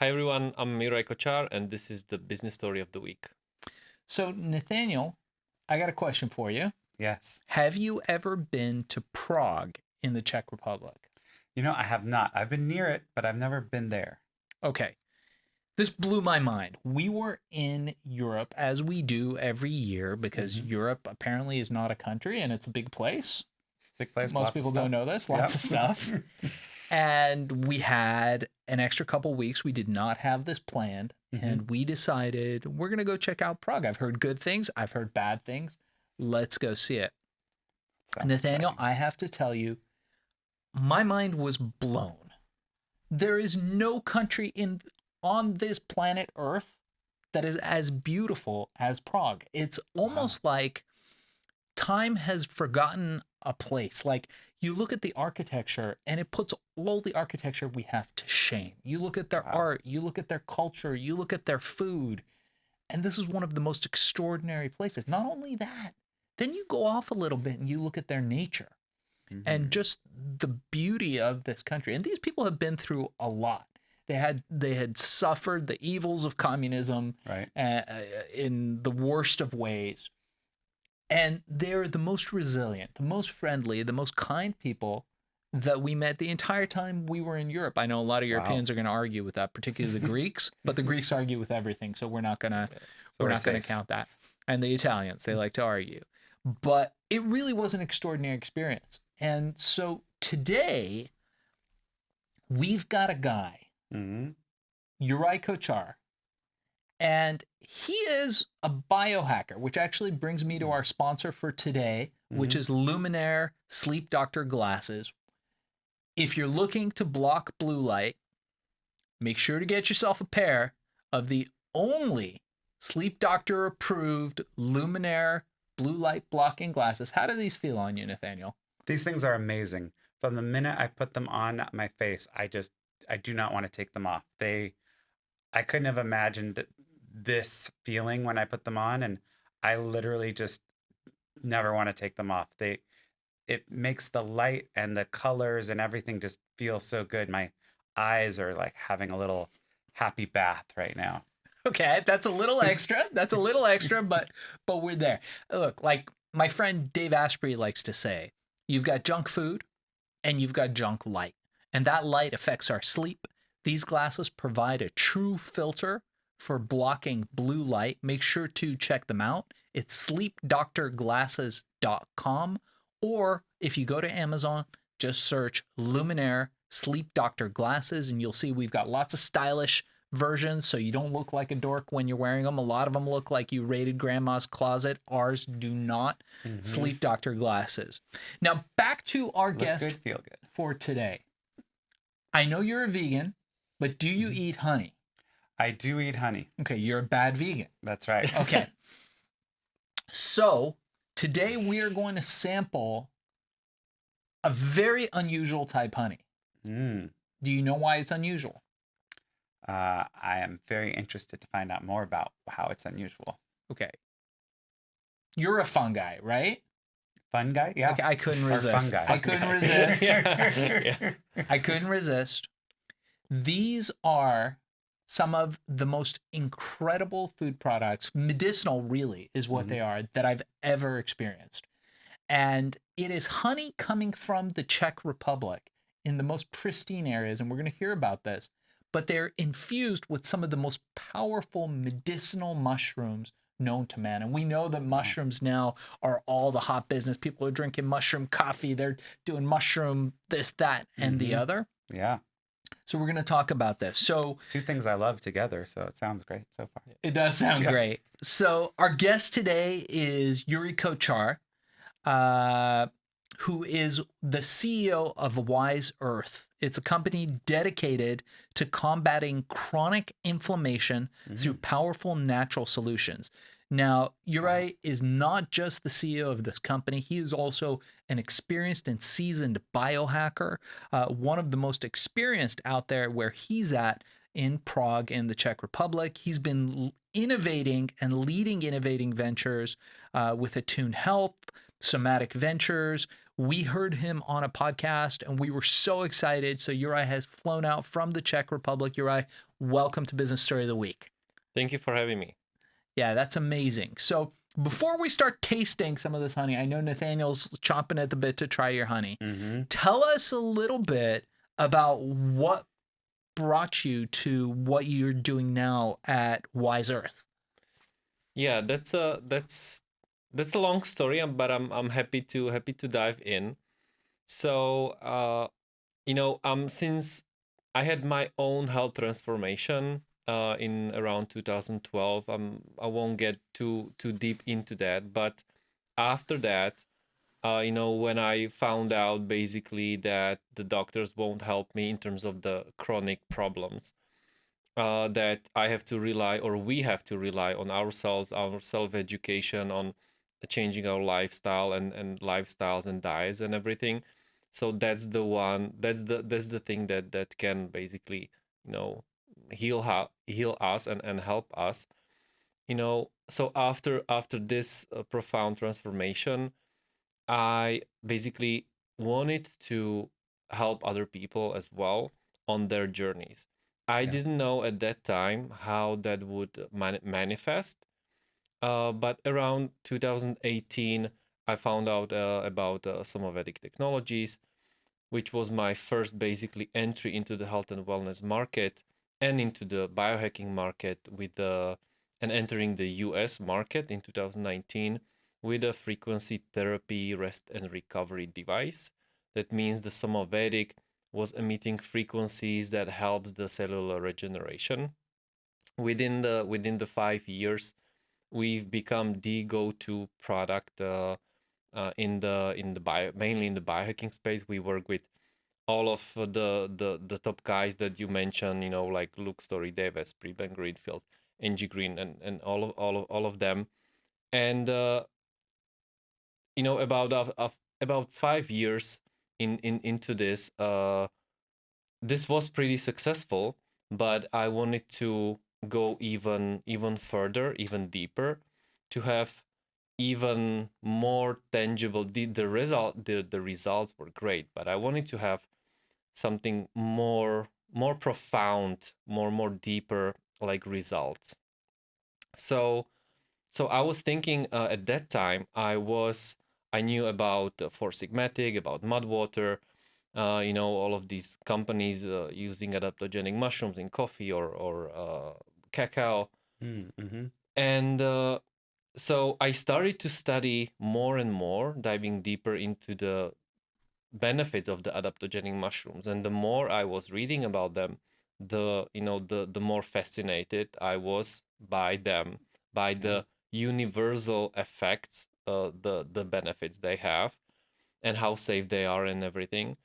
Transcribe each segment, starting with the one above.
Hi everyone, I'm Juraj Kocar, and this is the business story of the week. So, Nathaniel, I got a question for you. Yes. Have you ever been to Prague in the Czech Republic? You know, I have not. I've been near it, but I've never been there. Okay. This blew my mind. We were in Europe, as we do every year, because Europe apparently is not a country and it's a big place. Big place. Most people don't know this. Lots of stuff. And we had an extra couple weeks. We did not have this planned. And we decided we're going to go check out Prague. I've heard good things. I've heard bad things. Let's go see it. Nathaniel, I have to tell you, my mind was blown. There is no country on this planet Earth that is as beautiful as Prague. It's almost like time has forgotten a place. Like, you look at the architecture and it puts all the architecture we have to shame. You look at their art, you look at their culture, you look at their food, and this is one of the most extraordinary places. Not only that, then you go off a little bit and you look at their nature and just the beauty of this country. And these people have been through a lot. They had suffered the evils of communism in the worst of ways. And they're the most resilient, the most friendly, the most kind people that we met the entire time we were in Europe. I know a lot of Europeans are going to argue with that, particularly the Greeks, but the Greeks argue with everything, so we're not going to count that. And the Italians, they like to argue. But it really was an extraordinary experience. And so today we've got a guy, Juraj Kocar, and he is a biohacker, which actually brings me to our sponsor for today, which is Lumire Sleep Glasses. If you're looking to block blue light, make sure to get yourself a pair of the only Sleep Doctor approved Lumire blue light blocking glasses. How do these feel on you, Nathaniel? These things are amazing. From the minute I put them on my face, I do not want to take them off. I couldn't have imagined this feeling when I put them on, and I literally just never want to take them off. It makes the light and the colors and everything just feel so good. My eyes are like having a little happy bath right now. Okay, that's a little extra. But we're there. Look, like my friend Dave Asprey likes to say, you've got junk food and you've got junk light, and that light affects our sleep. These glasses provide a true filter for blocking blue light. Make sure to check them out. It's sleepdoctorglasses.com, or if you go to Amazon, just search Lumire Sleep Doctor Glasses and you'll see we've got lots of stylish versions so you don't look like a dork when you're wearing them. A lot of them look like you raided grandma's closet. Ours do not. Sleep Doctor Glasses. Now back to our guest feel good for today. I know you're a vegan, but do you eat honey? I do eat honey. Okay, you're a bad vegan. That's right. Okay. So today we are going to sample a very unusual type honey. Do you know why it's unusual? I am very interested to find out more about how it's unusual. Okay. You're a fungi, right? Fun guy? Yeah. Okay, I couldn't resist. I couldn't resist. I couldn't resist. These are some of the most incredible food products, medicinal really is what they are, that I've ever experienced. And it is honey coming from the Czech Republic in the most pristine areas, and we're going to hear about this, but they're infused with some of the most powerful medicinal mushrooms known to man. And we know that mushrooms now are all the hot business. People are drinking mushroom coffee. They're doing mushroom this, that, and the other. Yeah. So we're going to talk about this. So it's two things I love together, so it sounds great so far. It does sound great. So our guest today is Juraj Kocar, who is the CEO of Wyse Earth. It's a company dedicated to combating chronic inflammation through powerful natural solutions. Now, Yuri is not just the CEO of this company. He is also an experienced and seasoned biohacker, one of the most experienced out there where he's at in Prague in the Czech Republic. He's been innovating and leading innovating ventures with Attune Health, Somatic Ventures. We heard him on a podcast and we were so excited. So Juraj has flown out from the Czech Republic. Juraj, welcome to Business Story of the Week. Thank you for having me. Yeah, that's amazing. So before we start tasting some of this honey, I know Nathaniel's chomping at the bit to try your honey. Mm-hmm. Tell us a little bit about what brought you to what you're doing now at Wyse Earth. Yeah, that's a long story, but I'm happy to dive in. So since I had my own health transformation in around 2012, I won't get too deep into that. But after that, when I found out basically that the doctors won't help me in terms of the chronic problems, that I have to rely, or we have to rely on ourselves, our self-education, on changing our lifestyle and lifestyles and diets and everything. So that's the thing that can basically, heal us and help us. So after this profound transformation, I basically wanted to help other people as well on their journeys. I Yeah. didn't know at that time how that would manifest, but around 2018, I found out about Somatic technologies, which was my first basically entry into the health and wellness market and into the biohacking market and entering the US market in 2019 with a frequency therapy rest and recovery device. That means the Somatic was emitting frequencies that helps the cellular regeneration. Within the 5 years, we've become the go-to product mainly in the biohacking space. We work with all of the top guys that you mentioned, like Luke Story, Dave Asprey, Ben Greenfield, Angie Green, and all of them. And about 5 years into this, this was pretty successful, but I wanted to go even further, even deeper, to have even more tangible. The results were great, but I wanted to have something more profound, more deeper, like results. So I was thinking at that time, I knew about Four Sigmatic, about Mudwater, all of these companies using adaptogenic mushrooms in coffee or cacao. Mm-hmm. And so I started to study more and more, diving deeper into the benefits of the adaptogenic mushrooms. And the more I was reading about them, the more fascinated I was by them, by the universal effects, the benefits they have, and how safe they are and everything.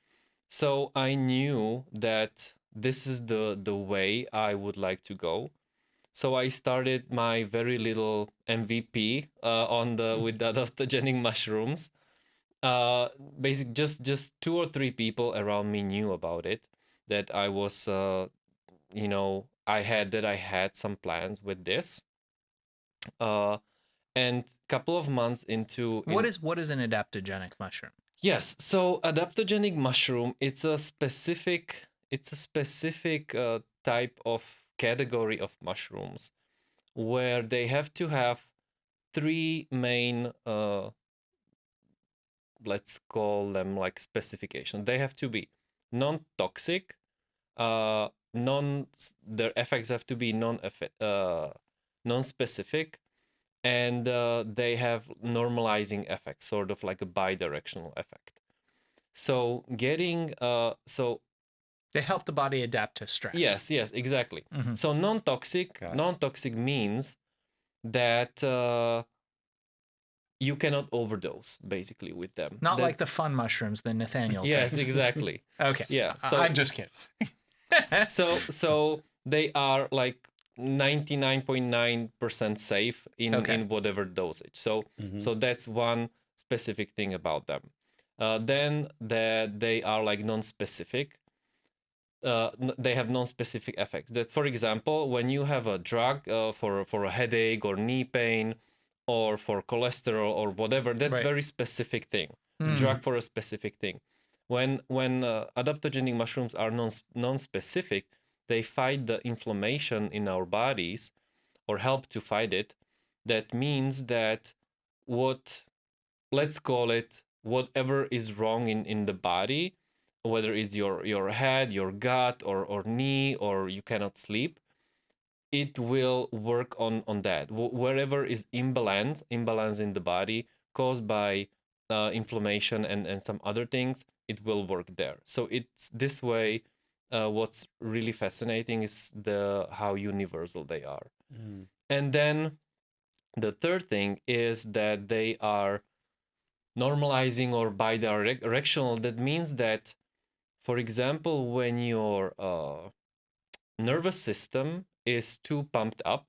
So I knew that this is the way I would like to go. So I started my very little MVP with the adaptogenic mushrooms. Basic just 2 or 3 people around me knew about it. That I was, I had some plans with this. And couple of months into What is an adaptogenic mushroom? Yes, so adaptogenic mushroom, it's a specific type of category of mushrooms where they have to have three main let's call them like specifications. They have to be non-toxic, their effects have to be non-specific, and they have normalizing effects, sort of like a bidirectional effect. So They help the body adapt to stress. yes, exactly. Mhm. So non-toxic means that you cannot overdose basically with them. Not like the fun mushrooms that Nathaniel Yes, takes. exactly. Okay. Yeah. So I'm just kidding. so they are like 99.9% safe in whatever dosage. So that's one specific thing about them. Then they are like non-specific. They have non-specific effects. That, for example, when you have a drug for a headache or knee pain or for cholesterol or whatever, that's Right. very specific thing. Drug for a specific thing. When adaptogenic mushrooms are non-specific, they fight the inflammation in our bodies or help to fight it. That means that let's call it whatever is wrong in the body, whether it's your head, your gut, or knee, or you cannot sleep, it will work on that. Wherever is imbalance in the body caused by inflammation and some other things, it will work there. So it's this way. What's really fascinating is how universal they are. And then the third thing is that they are normalizing or bidirectional. That means that, for example, when your nervous system is too pumped up,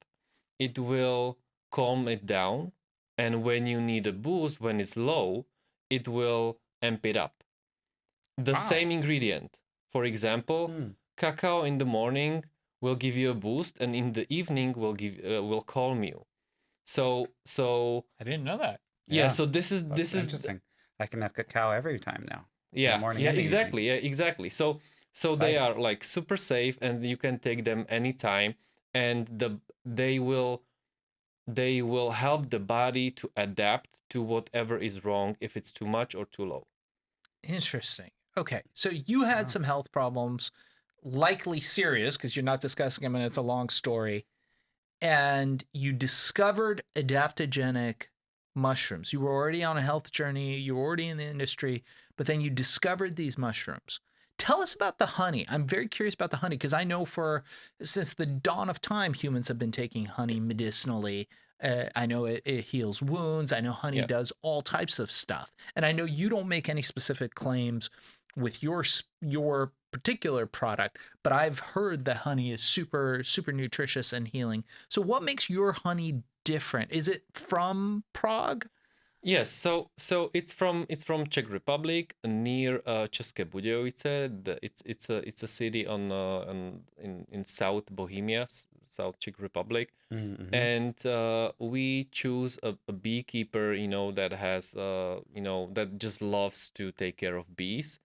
it will calm it down. And when you need a boost, when it's low, it will amp it up. The same ingredient. For example, cacao in the morning will give you a boost, and in the evening will calm you. So I didn't know that. Yeah. So this is interesting. I can have cacao every time now. Yeah. Morning Yeah. and Exactly. Yeah. Exactly. So they are like super safe, and you can take them anytime, and they will help the body to adapt to whatever is wrong, if it's too much or too low. Interesting. Okay, so you had some health problems, likely serious, because you're not discussing them and it's a long story, and you discovered adaptogenic mushrooms. You were already on a health journey, you were already in the industry, but then you discovered these mushrooms. Tell us about the honey. I'm very curious about the honey, because I know since the dawn of time, humans have been taking honey medicinally. I know it heals wounds. I know honey does all types of stuff. And I know you don't make any specific claims with your particular product, but I've heard that honey is super, super nutritious and healing. So what makes your honey different? Is it from Prague? Yes, so it's from Czech Republic, near České Budějovice. It's a city in South Bohemia, South Czech Republic, and we choose a beekeeper, that has that just loves to take care of bees.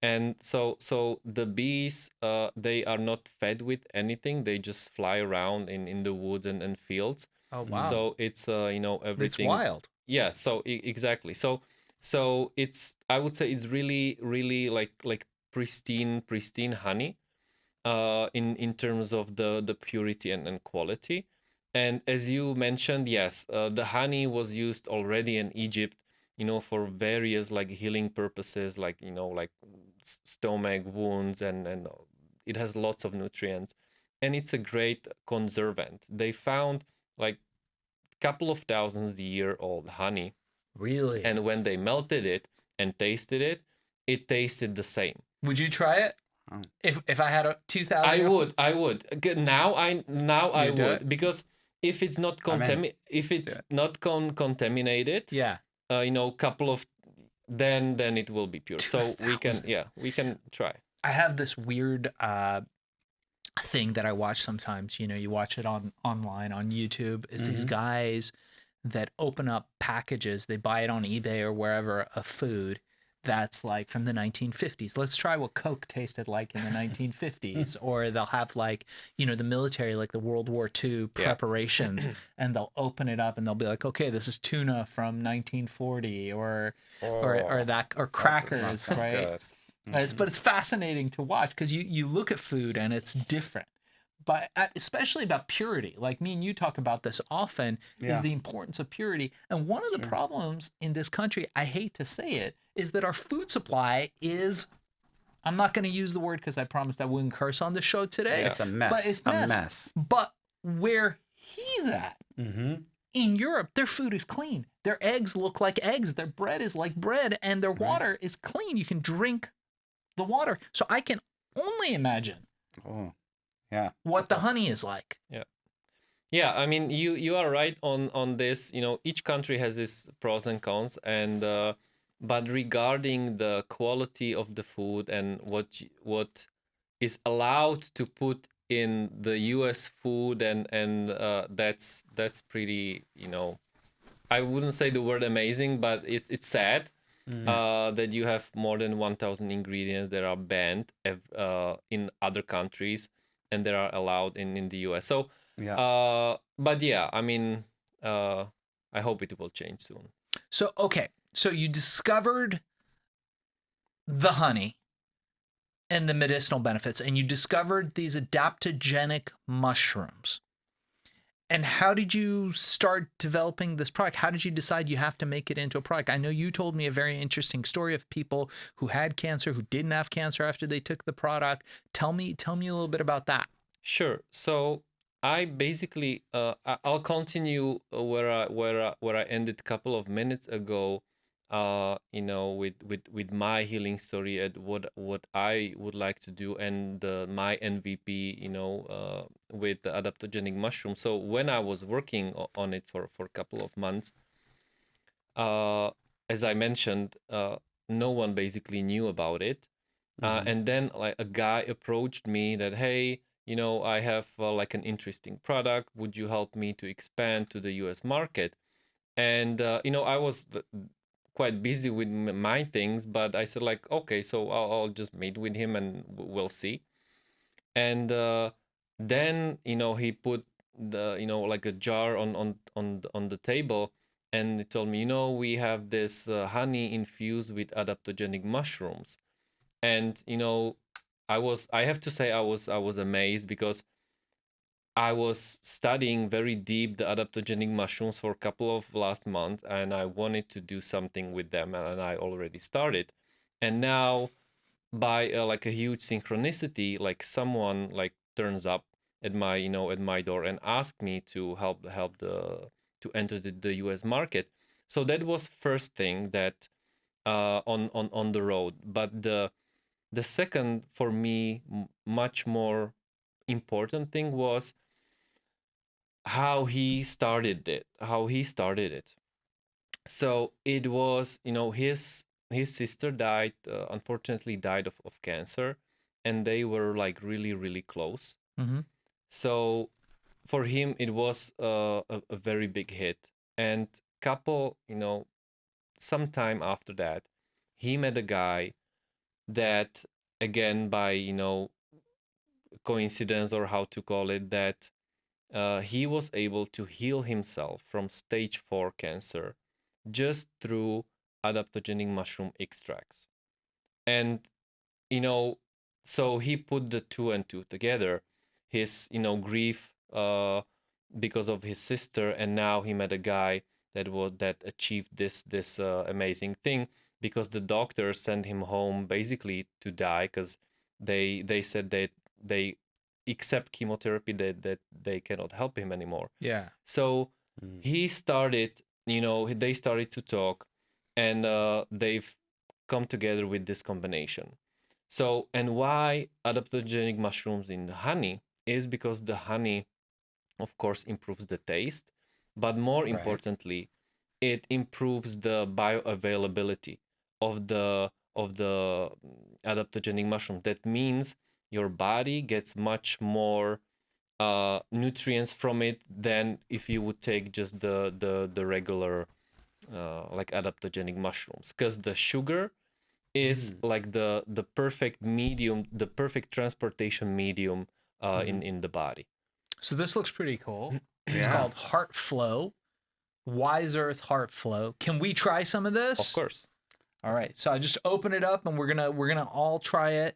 And so the bees, they are not fed with anything. They just fly around in the woods and fields. Oh wow! So it's everything. It's wild. Yeah. So exactly. So it's, I would say it's really like pristine honey, in terms of the purity and quality. And as you mentioned, yes, the honey was used already in Egypt, for various like healing purposes, like like stomach wounds, and it has lots of nutrients, and it's a great conservant. They found like couple of thousands year old honey, really, and when they melted it and tasted it, it tasted the same. Would you try it? If I had a 2,000, I would. Now I would, because if it's not contaminated, couple of, then it will be pure. So we can try. I have this weird thing that I watch sometimes. You watch it online on YouTube. It's these guys that open up packages. They buy it on eBay or wherever, of food that's like from the 1950s. Let's try what Coke tasted like in the 1950s. Or they'll have like, the military, like the World War II preparations, and they'll open it up and they'll be like, okay, this is tuna from 1940 or crackers, right? But it's fascinating to watch, because you look at food and it's different. But especially about purity, like me and you talk about this often, is the importance of purity. And one of the problems in this country, I hate to say it, is that our food supply is, I'm not going to use the word because I promised I wouldn't curse on the show today. It's a mess. But it's a mess. But where he's at, in Europe, their food is clean. Their eggs look like eggs. Their bread is like bread, and their water is clean. You can drink the water. So I can only imagine what the honey is like. Yeah, I mean, you are right on this. Each country has its pros and cons, and but regarding the quality of the food and what is allowed to put in the US food, and that's pretty, I wouldn't say the word amazing, but it's sad that you have more than 1,000 ingredients that are banned in other countries. and they are allowed in the US. So, Yeah. but yeah, I mean, I hope it will change soon. So, okay. So you discovered the honey and the medicinal benefits, and you discovered these adaptogenic mushrooms. And how did you start developing this product? How did you decide you have to make it into a product? I know you told me a very interesting story of people who had cancer, who didn't have cancer after they took the product. Tell me a little bit about that. Sure. So I basically, I'll continue where I ended a couple of minutes ago. With my healing story and what I would like to do, and my MVP, with the adaptogenic mushroom. So when I was working on it for a couple of months, as I mentioned, no one basically knew about it. And then like a guy approached me that, hey, I have like an interesting product. Would you help me to expand to the US market? And, I was quite busy with my things, but I said like, okay, so I'll just meet with him and we'll see. And then, he put the, like a jar on the table, and he told me, we have this honey infused with adaptogenic mushrooms. And, I have to say I was amazed, because I was studying very deep the adaptogenic mushrooms for a couple of last months, and I wanted to do something with them, and I already started. And now, by like a huge synchronicity, like someone like turns up at my door and asked me to help to enter the US market. So that was first thing that on the road. But the second, for me, much more important thing was how he started it. So it was, his sister died, unfortunately died of cancer, and they were like really, really close. Mm-hmm. So for him, it was a very big hit. And couple, sometime after that, he met a guy that, again, by, coincidence, or how to call it, that he was able to heal himself from stage 4 cancer just through adaptogenic mushroom extracts. And, so he put the two and two together, his, grief because of his sister, and now he met a guy that achieved this amazing thing, because the doctors sent him home basically to die, because they said that they accept chemotherapy, that they cannot help him anymore. Yeah. So he started, they started to talk, and they've come together with this combination. So, and why adaptogenic mushrooms in honey is because the honey, of course, improves the taste, but more importantly, it improves the bioavailability of the adaptogenic mushroom. That means your body gets much more nutrients from it than if you would take just the regular like adaptogenic mushrooms, because the sugar is like the perfect medium, the perfect transportation medium in the body. So this looks pretty cool. It's called Heart Flow, Wyse Earth Heart Flow. Can we try some of this? Of course. All right. So I just open it up, and we're gonna all try it.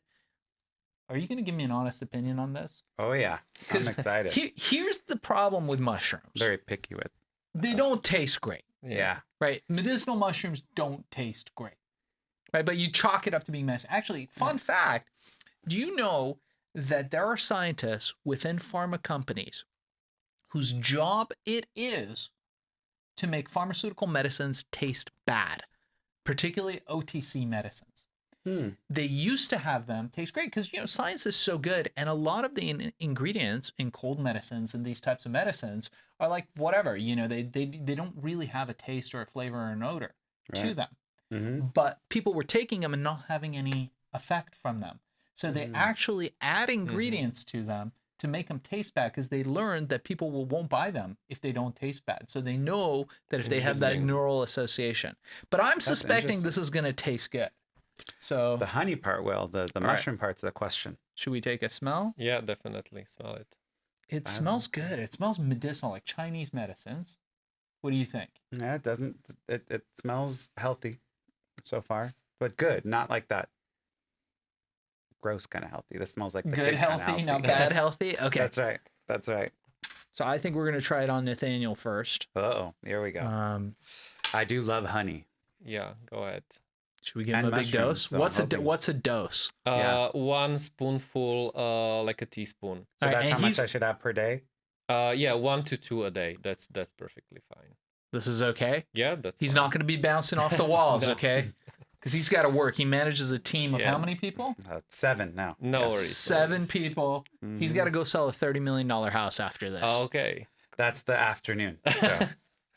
Are you gonna give me an honest opinion on this? Oh yeah, I'm excited. Here's the problem with mushrooms. Very picky with. They don't taste great. Yeah. Right. Medicinal mushrooms don't taste great. Right. But you chalk it up to being nice. Actually, fun fact: do you know that there are scientists within pharma companies whose job it is to make pharmaceutical medicines taste bad, particularly OTC medicines? They used to have them taste great because, science is so good. And a lot of the ingredients in cold medicines and these types of medicines are like whatever, they don't really have a taste or a flavor or an odor to them. Mm-hmm. But people were taking them and not having any effect from them. So they actually add ingredients to them to make them taste bad, because they learned that people won't buy them if they don't taste bad. So they know that if they have that neural association. But I'm suspecting this is going to taste good. So The honey part will. The right. mushroom part's the question. should we take a smell? Yeah, definitely smell it. It I smells like good. It smells medicinal, like Chinese medicines. What do you think? Yeah, it doesn't. It smells healthy so far, but good. Not like that gross kind of healthy. This smells like the Good good kind of healthy, healthy. not bad healthy. Okay. That's right. That's right. So I think we're gonna try it on Nathaniel first. Oh, here we go. I do love honey. Yeah, go ahead. Should we give him And a big mushrooms, dose? so I'm hoping- What's a dose? Yeah. 1 spoonful, like a teaspoon. So All right, that's and how much he's- I should have per day. Yeah, 1 to 2 a day. That's perfectly fine. This is okay. Yeah, that's. He's fine. not gonna be bouncing off the walls, No. okay? Because he's got to work. He manages a team of Yeah. how many people? 7 now. No Yes. worries. no 7 worries. people. He's Mhm. got to go sell a $30 million house after this. Okay. That's the afternoon. So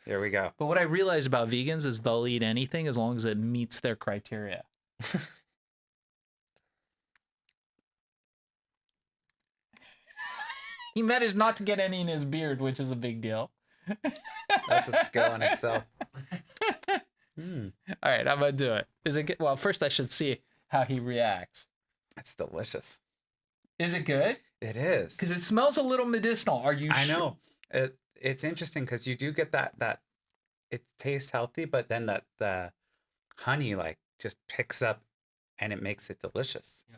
here we go. But what I realize about vegans is they'll eat anything as long as it meets their criteria. He managed not to get any in his beard, which is a big deal. That's a skill in itself. Mm, All right, I'm gonna do it. Is it good? Well, first I should see how he reacts. it's delicious. Is it good? It is. Because it smells a little medicinal. Are you? I sure? know. It's interesting because you do get that it tastes healthy, but then the honey like just picks up and it makes it delicious. Yeah.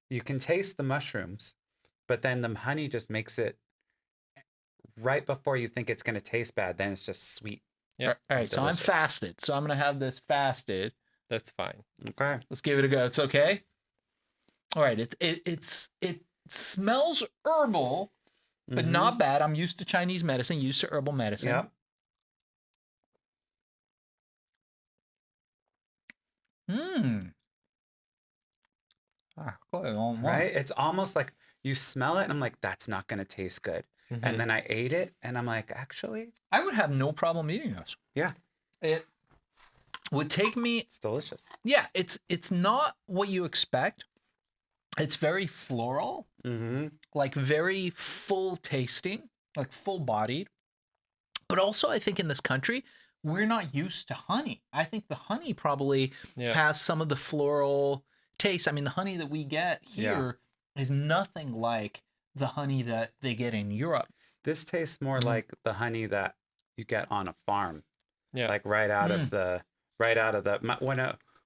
You can taste the mushrooms, but then the honey just makes it right before you think it's going to taste bad. Then it's just sweet. Yeah. All right, so I'm delicious. fasted. So I'm gonna have this fasted. That's fine. Okay. Let's give it a go. It's okay. All right, it smells herbal, but Mhm. not bad. I'm used to Chinese medicine, used to herbal medicine. Yep. Hmm. Go ahead, one more. Right. It's almost like you smell it, and I'm like, that's not going to taste good. Mhm. And then I ate it, and I'm like, actually, I would have no problem eating this. yeah, It would take me. it's delicious. Yeah, it's not what you expect. It's very floral, Mm-hmm. like very full tasting, like full bodied. But also, I think in this country, we're not used to honey. I think the honey probably Yeah. has some of the floral taste. I mean, the honey that we get Yeah. here is nothing like the honey that they get in Europe. This tastes more Mhm. like the honey that you get on a farm, Yeah. like right out Mm. of the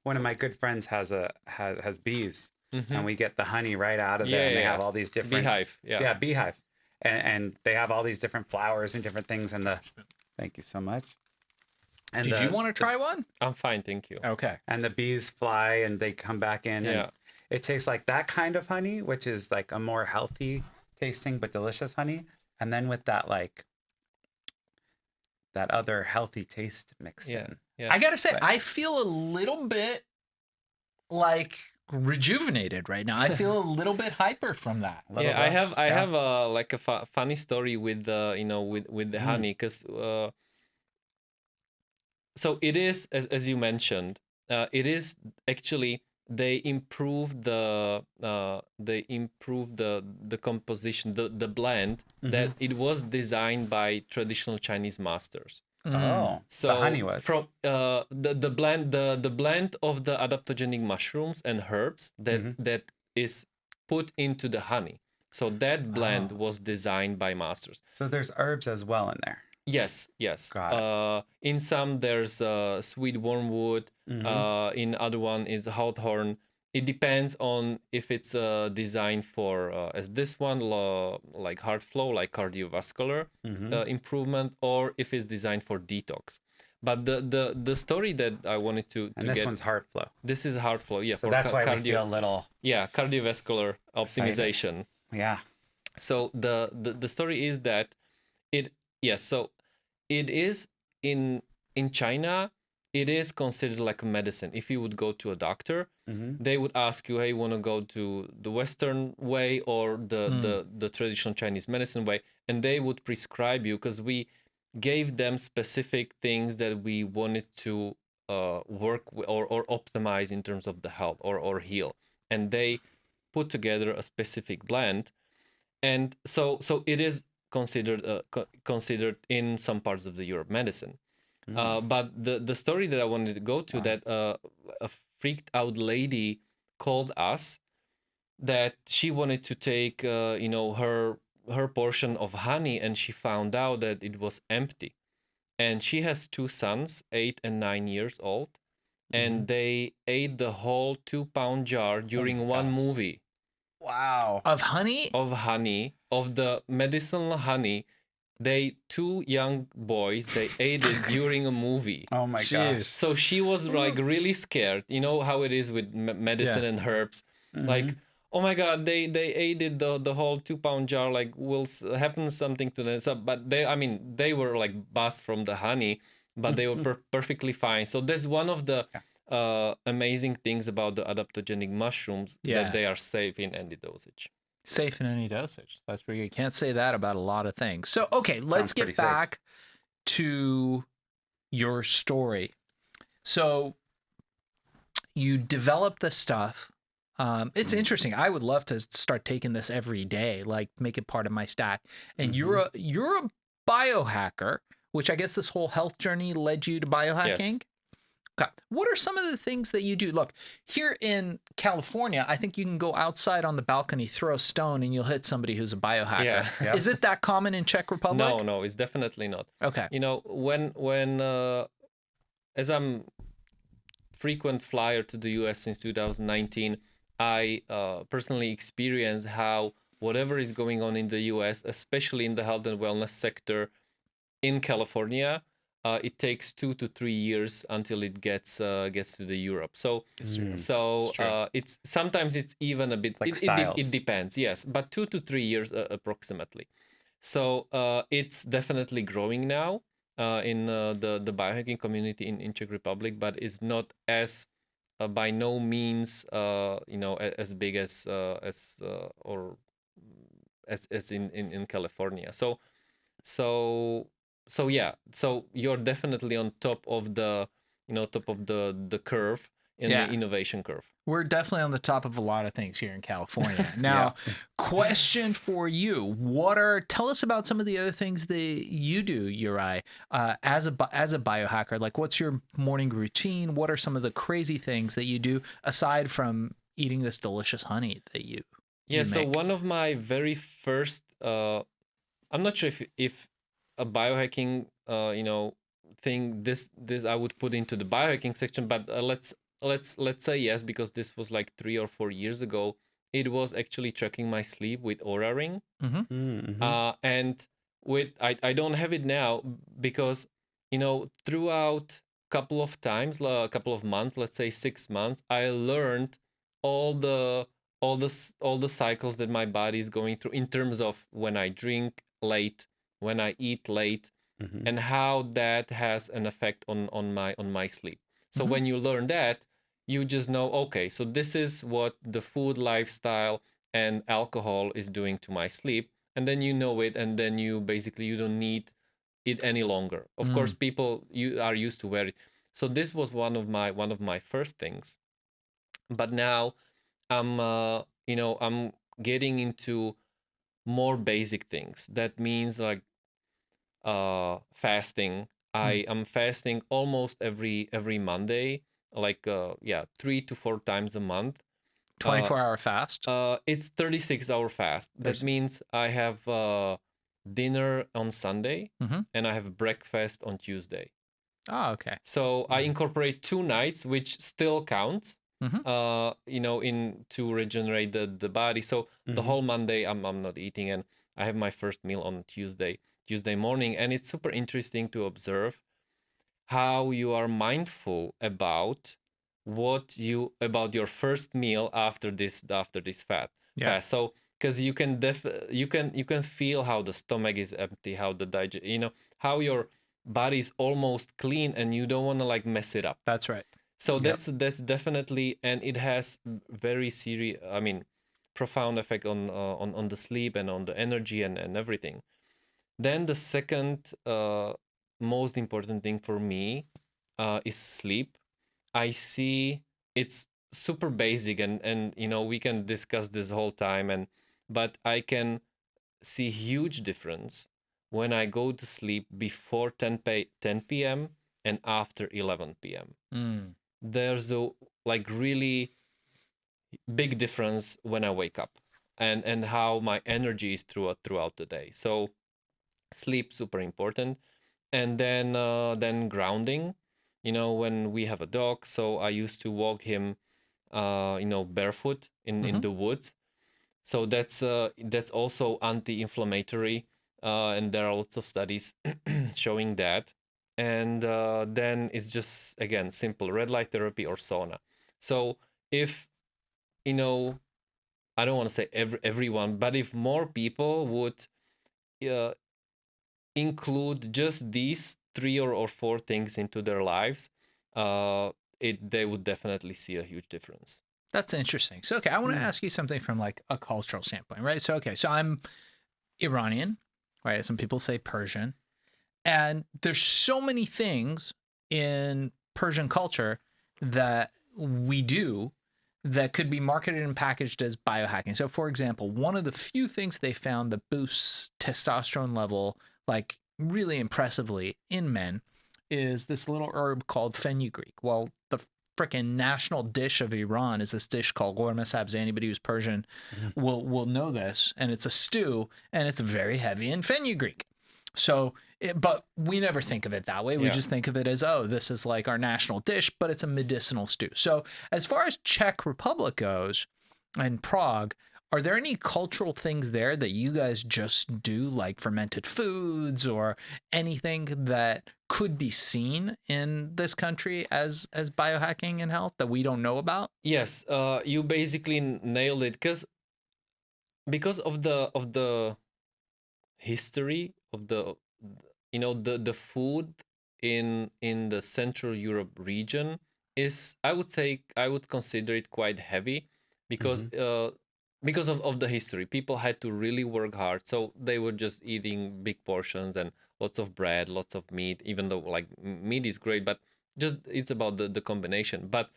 one of my good friends has bees, Mhm. and we get the honey right out of there, Yeah, and they yeah, have all these different Beehive. Yeah. yeah, beehive, and they have all these different flowers and different things, and the thank you so much. And Did you want to try one? I'm fine, thank you. Okay. and the bees fly and they come back in, Yeah. and it tastes like that kind of honey, which is like a more healthy tasting but delicious honey, and then with that like that other healthy taste mixed Yeah. in. Yeah. I gotta say, Right. I feel a little bit like rejuvenated right now. I feel a little bit hyper from that. A little Yeah, I rush, have yeah. like a funny story with the with the Mm. honey, because so it is, as you mentioned, it is actually they improved the composition, the blend, that it was designed by traditional Chinese masters. Oh, So the honey was from the blend of the adaptogenic mushrooms and herbs that is put into the honey. So that blend Oh. was designed by masters. so there's herbs as well in there. Yes, yes. Got In some there's sweet wormwood. Mhm. In other one is hawthorn. It depends on if it's designed for as this one like heart flow, like cardiovascular Mhm. improvement, or if it's designed for detox. But the story that I wanted to And this get, one's heart flow. this is heart flow, yeah, So for that's why we cardio, feel a little cardiovascular optimization. yeah. So the story is that so it is in China, it is considered like a medicine. If you would go to a doctor, Mhm. they would ask you, hey, you want to go to the Western way or the traditional Chinese medicine way, and they would prescribe you, because we gave them specific things that we wanted to work with or optimize in terms of the health or heal, and they put together a specific blend, and so it is considered in some parts of the Europe medicine. But the story that I wanted to go to, that a freaked out lady called us that she wanted to take her portion of honey, and she found out that it was empty. And she has two sons, 8 and 9 years old, and they ate the whole 2-pound jar during one movie. Wow. Of honey? Of the medicinal honey. Two young boys, they ate it during a movie. Oh my gosh. So she was like really scared. You know how it is with medicine and herbs. Like, oh my God, they ate it the whole 2-pound jar. Like, will happen something to them. So, but they were like buzzed from the honey, but they were perfectly fine. So that's one of the amazing things about the adaptogenic mushrooms, that they are safe in any dosage. Safe in any dosage. That's pretty good. Can't say that about a lot of things. So, okay, let's get back to your story. So you developed the stuff. It's interesting. I would love to start taking this every day, like make it part of my stack. And you're a biohacker, which I guess this whole health journey led you to biohacking. Yes. Okay. What are some of the things that you do? Look, here in California, I think you can go outside on the balcony, throw a stone, and you'll hit somebody who's a biohacker. Yeah. Is it that common in Czech Republic? No, it's definitely not. Okay. You know, when as I'm frequent flyer to the US since 2019, I personally experienced how whatever is going on in the US, especially in the health and wellness sector in California, it takes 2 to 3 years until it gets to the Europe. So it's sometimes it's even a bit like it depends, yes, but 2 to 3 years approximately. So it's definitely growing now in the biohacking community in Czech Republic, but it's not as by no means as big as in California. So yeah, so you're definitely on top of the curve in the innovation curve. We're definitely on the top of a lot of things here in California. Now, question for you: tell us about some of the other things that you do, Juraj, as a biohacker. Like, what's your morning routine? What are some of the crazy things that you do aside from eating this delicious honey that you so make? One of my very first, I'm not sure if a biohacking thing this I would put into the biohacking section, but let's say yes, because this was like 3 or 4 years ago. It was actually tracking my sleep with Oura Ring. And with I don't have it now because throughout couple of months, let's say 6 months, I learned all the cycles that my body is going through in terms of when I drink late, when I eat late, and how that has an effect on my sleep. So when you learn that, you just know, okay, so this is what the food, lifestyle, and alcohol is doing to my sleep, and then you know it, and then you don't need it any longer. Of course, people you are used to wear it. So this was one of my first things. But now I'm getting into more basic things. That means like fasting. I am fasting almost every Monday, like 3 to 4 times a month. 24-hour fast? It's 36-hour fast. That means I have dinner on Sunday and I have breakfast on Tuesday. Oh, okay. So I incorporate 2 nights, which still counts, to regenerate the body. So the whole Monday I'm not eating, and I have my first meal on Tuesday morning. And it's super interesting to observe how you are mindful about your first meal after this fast. So because you can feel how the stomach is empty, how the how your body is almost clean, and you don't want to like mess it up. That's right. So that's definitely, and it has very serious, profound effect on the sleep and on the energy and everything. Then the second most important thing for me is sleep. I see it's super basic, and we can discuss this whole time, but I can see huge difference when I go to sleep before 10 p.m. and after 11 p.m. There's a like really big difference when I wake up, and how my energy is throughout the day. So sleep, super important. And then grounding, when we have a dog, so I used to walk him barefoot in the woods. So that's also anti-inflammatory, and there are lots of studies showing that. And then it's just, again, simple red light therapy or sauna. So if I don't want to say everyone, but if more people would uh, include just these 3 or 4 things into their lives, they would definitely see a huge difference. That's interesting. So, okay, I want to ask you something from like a cultural standpoint, right? So, okay, so I'm Iranian, right? Some people say Persian. And there's so many things in Persian culture that we do that could be marketed and packaged as biohacking. So, for example, one of the few things they found that boosts testosterone level, like really impressively in men, is this little herb called fenugreek. Well, the freaking national dish of Iran is this dish called ghormeh sabzi. Anybody who's Persian will know this, and it's a stew, and it's very heavy in fenugreek. So, but we never think of it that way. We just think of it as, oh, this is like our national dish, but it's a medicinal stew. So as far as Czech Republic goes and Prague, are there any cultural things there that you guys just do, like fermented foods or anything that could be seen in this country as biohacking and health that we don't know about? Yes, you basically nailed it, because of the history of the food in the Central Europe region is, I would consider it quite heavy, because of the history. People had to really work hard, so they were just eating big portions and lots of bread, lots of meat, even though like meat is great, but just it's about the combination. But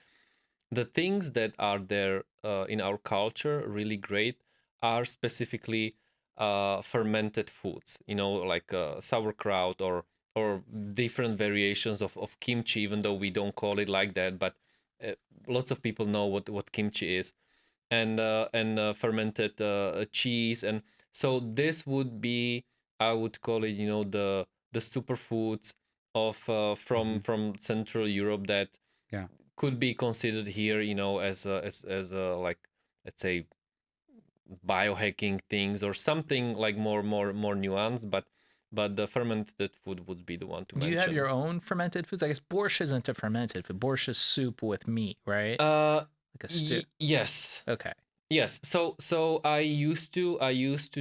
the things that are there in our culture really great are specifically fermented foods, like sauerkraut or different variations of kimchi, even though we don't call it like that, but lots of people know what kimchi is, and fermented cheese. And so this would be, I would call it, the superfoods of from Central Europe that could be considered here, as a like, let's say, biohacking things or something like more nuanced, but the fermented food would be the one to mention. Do you have your own fermented foods? I guess borscht isn't a fermented food. Borscht is soup with meat, right? Like a stew. Yes. Okay. Yes. So I used to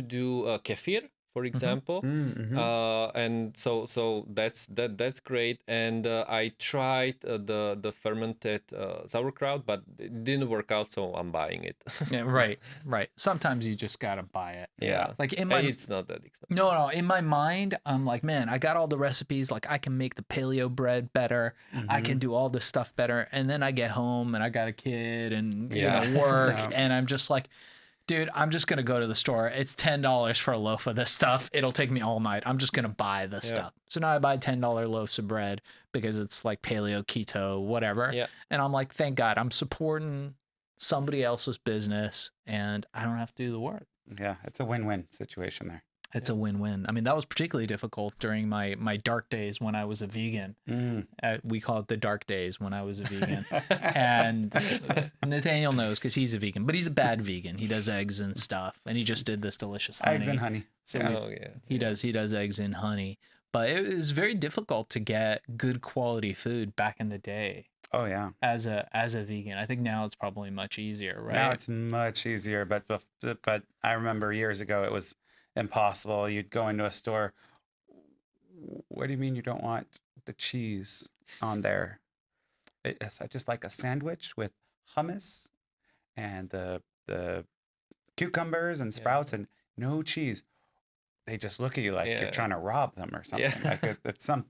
do kefir, for example, and so that's great. And I tried the fermented sauerkraut, but it didn't work out, so I'm buying it. Yeah, right. Sometimes you just gotta buy it. Yeah. Like it's not that expensive. No. In my mind, I'm like, man, I got all the recipes. Like, I can make the paleo bread better. I can do all this stuff better. And then I get home and I got a kid and work, and I'm just like, dude, I'm just going to go to the store. It's $10 for a loaf of this stuff. It'll take me all night. I'm just going to buy this stuff. So now I buy $10 loaves of bread because it's like paleo, keto, whatever. Yeah. And I'm like, thank God, I'm supporting somebody else's business and I don't have to do the work. Yeah, it's a win-win situation there. It's a win-win. I mean, that was particularly difficult during my dark days when I was a vegan. We call it the dark days when I was a vegan. And Nathaniel knows because he's a vegan, but he's a bad vegan. He does eggs and stuff, and he just did this delicious honey. Eggs and honey. So he does eggs and honey. But it was very difficult to get good quality food back in the day. Oh yeah. As a vegan, I think now it's probably much easier, right? Now it's much easier, but I remember years ago it was impossible. You'd go into a store. What do you mean you don't want the cheese on there? It's just like a sandwich with hummus and the cucumbers and sprouts and no cheese. They just look at you like you're trying to rob them or something. Like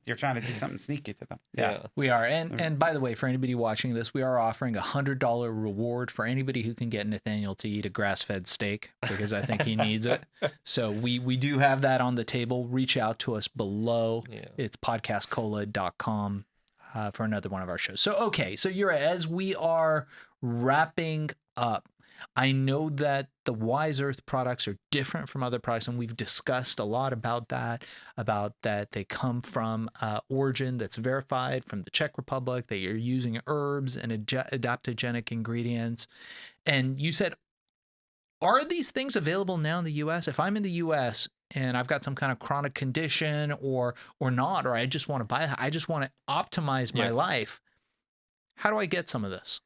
you're trying to do something sneaky to them. Yeah, we are. And by the way, for anybody watching this, we are offering $100 reward for anybody who can get Nathaniel to eat a grass-fed steak, because I think he needs it. So we do have that on the table. Reach out to us below. It's podcastcola.com. for another one of our shows. So, okay. So Yuri, as we are wrapping up, I know that the Wyse Earth products are different from other products, and we've discussed a lot about that they come from origin that's verified from the Czech Republic, that you're using herbs and adaptogenic ingredients. And you said, are these things available now in the U.S.? If I'm in the U.S. and I've got some kind of chronic condition or not, or I just want to I just want to optimize my life, how do I get some of this?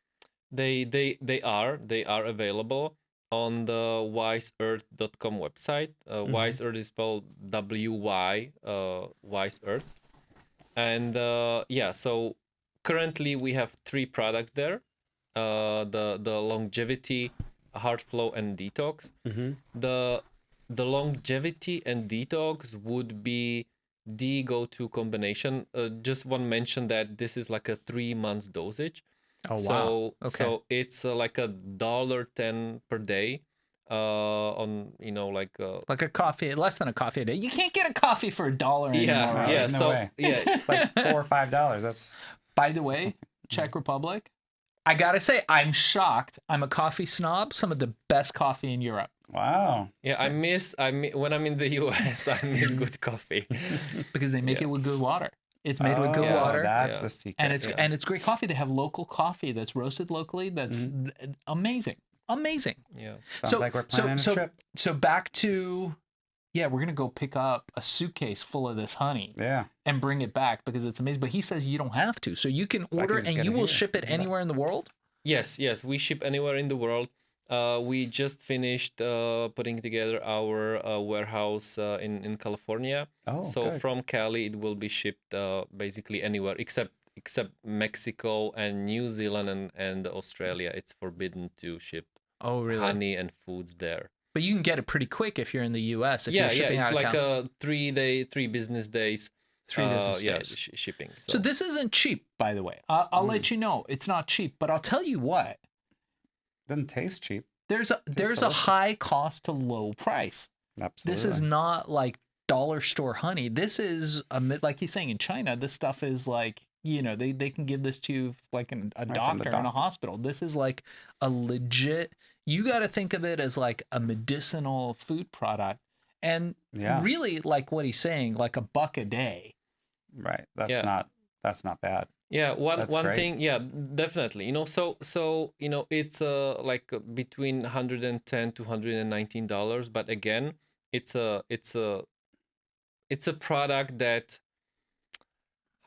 They are available on the wyseearth.com website. Wyse Earth is spelled W-Y, Wyse Earth. And so currently we have 3 products there. The longevity, heart flow, and detox. The longevity and detox would be the go-to combination. Just want to mention that this is like a 3 months dosage. Oh, wow. So, okay. So it's like $1.10 per day on, like a coffee, less than a coffee a day. You can't get a coffee for $1 anymore. Yeah, right? no way. Like $4 or $5. That's, by the way, Czech Republic, I gotta say, I'm shocked. I'm a coffee snob. Some of the best coffee in Europe. wow. Yeah, I miss when I'm in the US, I miss good coffee because they make it with good water. It's made with good water. That's the secret. And it's great coffee. They have local coffee that's roasted locally. That's amazing. Yeah. Sounds like we're planning a trip. So back to, we're going to go pick up a suitcase full of this honey. Yeah. And bring it back because it's amazing. But he says you don't have to. So you can order and you will ship it anywhere in the world? Yes. We ship anywhere in the world. We just finished putting together our warehouse in California. Oh, so good. From Cali, it will be shipped basically anywhere except Mexico and New Zealand and Australia. It's forbidden to ship honey and foods there. But you can get it pretty quick if you're in the U.S. If you're shipping it's out like of 3 business days. 3 business days. Shipping. So this isn't cheap, by the way. I'll let you know it's not cheap. But I'll tell you what. Doesn't taste cheap. There's a high cost to low price. Absolutely. This is not like dollar store honey. This is like he's saying in China. This stuff is like they can give this to you like a doctor in a hospital. This is like a legit. You got to think of it as like a medicinal food product, and really like what he's saying, like $1 a day. Right. That's not bad. Yeah, one great. thing, definitely. So it's like between $110 to $119, but again, it's a product that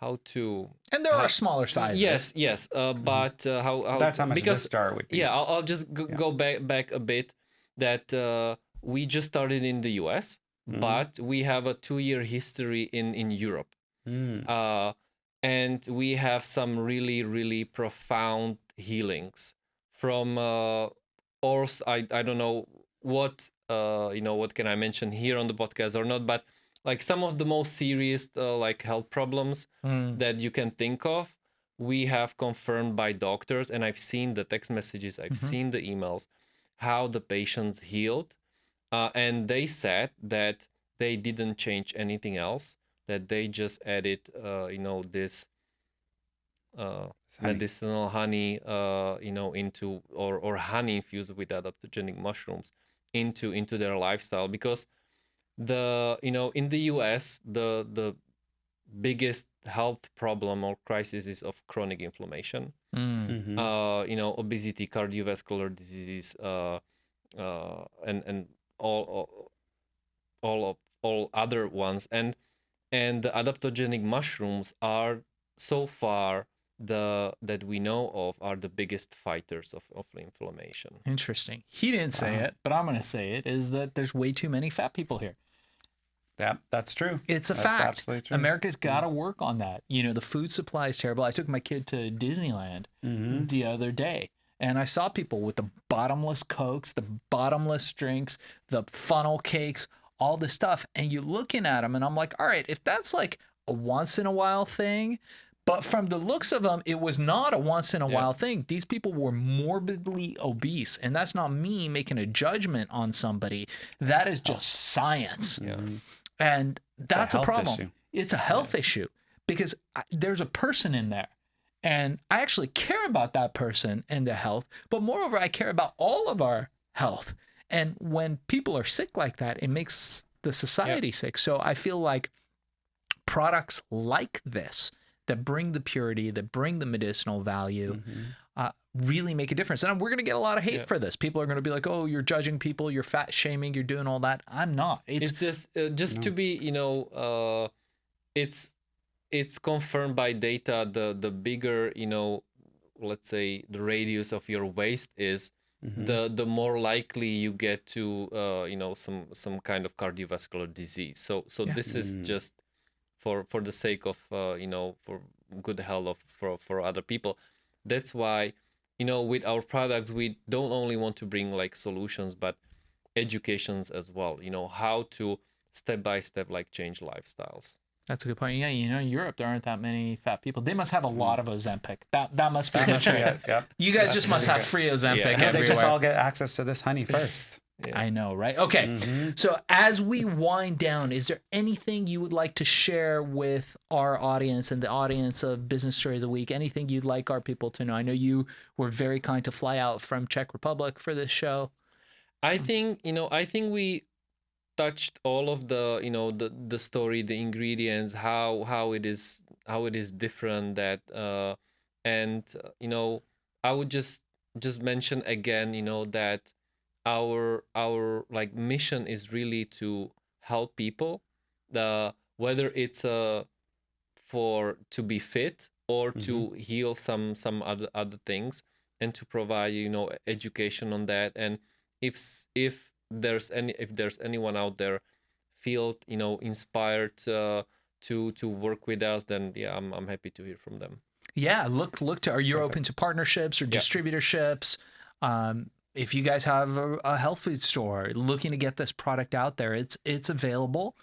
and there are smaller sizes. Yes, but how that's how much because this jar would be. Yeah, I'll just go back a bit. That we just started in the US, but we have a 2-year history in Europe. And we have some really, really profound healings from I don't know what what can I mention here on the podcast or not, but like some of the most serious like health problems that you can think of, we have confirmed by doctors, and I've seen the text messages, I've seen the emails, how the patients healed, and they said that they didn't change anything else, that they just added this medicinal honey into or honey infused with adaptogenic mushrooms into their lifestyle, because in the US the biggest health problem or crisis is of chronic inflammation, obesity, cardiovascular diseases, and all other ones, and the adaptogenic mushrooms are so far that we know of are the biggest fighters of inflammation. Interesting. He didn't say it, but I'm going to say it, is that there's way too many fat people here. Yeah, that's true. It's a That's fact. absolutely true. America's got to work on that. The food supply is terrible. I took my kid to Disneyland the other day, and I saw people with the bottomless Cokes, the bottomless drinks, the funnel cakes, all this stuff. And you're looking at them, and I'm like, all right, if that's like a once in a while thing, but from the looks of them, it was not a once in a while thing. These people were morbidly obese, and that's not me making a judgment on somebody. That is just science. Yeah. And that's a problem. Issue. It's a health issue. because there's a person in there. And I actually care about that person and their health, but moreover, I care about all of our health. And when people are sick like that, it makes the society sick. So I feel like products like this that bring the purity, that bring the medicinal value, really make a difference. And we're going to get a lot of hate for this. People are going to be like, oh, you're judging people, you're fat shaming, you're doing all that. I'm not. It's just to be, it's confirmed by data. The bigger, let's say the radius of your waist is, the more likely you get to, some kind of cardiovascular disease. So this is just for the sake of, for good health for other people. That's why, with our products, we don't only want to bring like solutions, but educations as well, how to step by step, like change lifestyles. That's a good point. Yeah, in Europe, there aren't that many fat people. They must have a lot of Ozempic. That must be true. You guys just must have free Ozempic everywhere. They just all get access to this honey first. I know, right? Okay. So as we wind down, is there anything you would like to share with our audience and the audience of Business Story of the Week? Anything you'd like our people to know? I know you were very kind to fly out from Czech Republic for this show. I think we touched all of the the story, the ingredients, how it is different, that and I would just mention again that our like mission is really to help people, whether it's for to be fit or to heal some other things, and to provide education on that. And if there's anyone out there feel inspired to work with us, then I'm happy to hear from them. Look to, are you open to partnerships or distributorships? If you guys have a health food store looking to get this product out there, it's available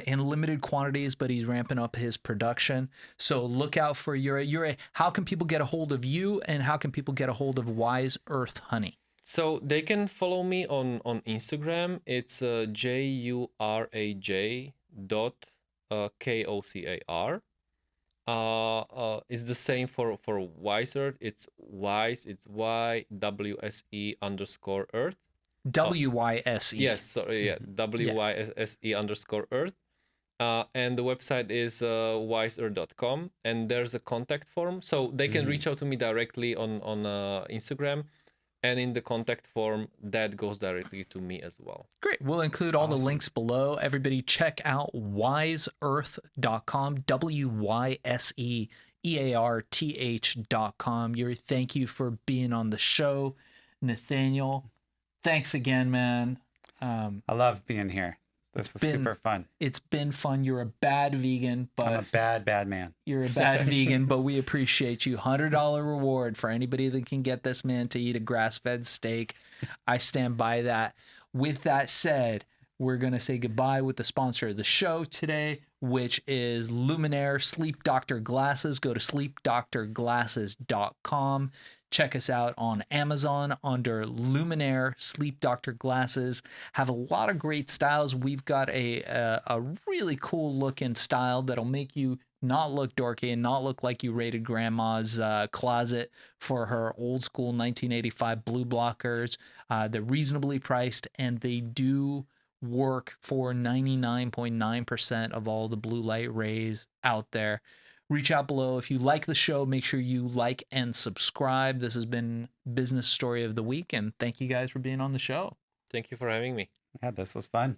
in limited quantities, but he's ramping up his production. So look out for Yuri. How can people get a hold of you, and how can people get a hold of Wyse Earth Honey? So they can follow me on Instagram. It's JURAJ.KOCAR. It's the same for Wyse Earth. It's Wyse. It's YWSE_Earth. WYSE. Yes, sorry, WYSE_Earth. And the website is wyseearth.com, and there's a contact form, so they can reach out to me directly on Instagram. And in the contact form, that goes directly to me as well. Great. We'll include all the links below. Everybody check out wyseearth.com, WYSEEARTH.com. Yuri, thank you for being on the show. Nathaniel, thanks again, man. I love being here. This was super fun. It's been fun. You're a bad vegan, but I'm a bad man. You're a bad vegan, but we appreciate you. $100 reward for anybody that can get this man to eat a grass-fed steak. I stand by that. With that said, we're going to say goodbye with the sponsor of the show today, which is Lumire Sleep Doctor Glasses. Go to sleepdoctorglasses.com. Check us out on Amazon under Lumire Sleep Doctor Glasses. Have a lot of great styles. We've got a really cool looking style that'll make you not look dorky and not look like you raided grandma's closet for her old school 1985 blue blockers. They're reasonably priced, and they do work for 99.9% of all the blue light rays out there. Reach out below. If you like the show, make sure you like and subscribe. This has been Business Story of the Week, and thank you guys for being on the show. Thank you for having me. Yeah, this was fun.